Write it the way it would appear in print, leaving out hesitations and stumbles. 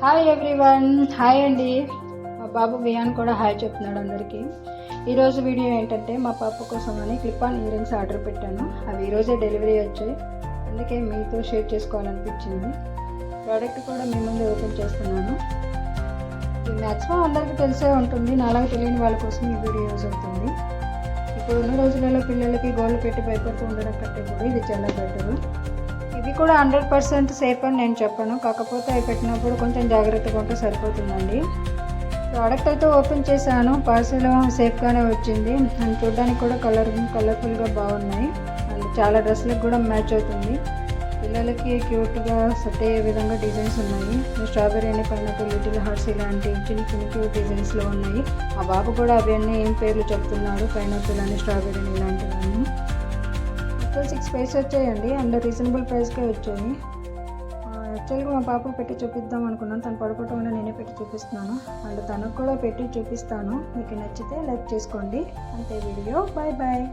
Hi everyone, hi అండి. మా బాబు Wiaan కూడా హాయ్ చెప్తున్నాడు అందరికీ. ఈరోజు వీడియో ఏంటంటే మా పాప కోసం అని clip on ear rings order పెట్టాను. అవి ఈరోజే డెలివరీ వచ్చాయి, అందుకే మీతో షేర్ చేసుకోవాలనిపించింది. ప్రోడక్ట్ కూడా మీ ముందు ఓపెన్ చేస్తున్నాను. ఇది మ్యాక్సిమం అందరికీ తెలిసే ఉంటుంది, నాలాగా తెలియని వాళ్ళ కోసం ఈ వీడియో యూజ్ అవుతుంది. ఇప్పుడు ఉన్న రోజులలో పిల్లలకి గోల్డ్ పెట్టి భయపడుతూ ఉండడం కంటే కూడా ఇది చాలా బెటరు. ఇవి కూడా 100% సేఫ్ అని నేను చెప్పను, కాకపోతే అవి పెట్టినప్పుడు కొంచెం జాగ్రత్తగా ఉంటే సరిపోతుందండి. ప్రోడక్ట్ అయితే ఓపెన్ చేశాను, పార్సల్ సేఫ్గానే వచ్చింది. అండ్ చూడడానికి కూడా కలర్ఫుల్గా బాగున్నాయి. అండ్ చాలా డ్రెస్లకు కూడా మ్యాచ్ అవుతుంది. పిల్లలకి క్యూట్గా సెట్ అయ్యే విధంగా డిజైన్స్ ఉన్నాయి. స్ట్రాబెర్రీ అని పైనాపిల్, లిటిల్ హార్ట్స్ ఇలాంటి చిన్న క్యూట్ డిజైన్స్లో ఉన్నాయి. ఆ బాబు కూడా అవన్నీ ఏం పేర్లు చెప్తున్నాడు, పైనాపిల్ అని, స్ట్రాబెర్రీ అని ఇలాంటివన్నీ. 6 పైస్ వచ్చాయండి, అండ్ రీజనబుల్ ప్రైస్కే వచ్చాయి. యాక్చువల్గా మా పాపకు పెట్టి చూపిద్దాం అనుకున్నాను, తను పడుకోవటం నేనే పెట్టి చూపిస్తున్నాను. అండ్ తనకు కూడా పెట్టి చూపిస్తాను. మీకు నచ్చితే లైక్ చేసుకోండి. అంతే వీడియో. Bye bye.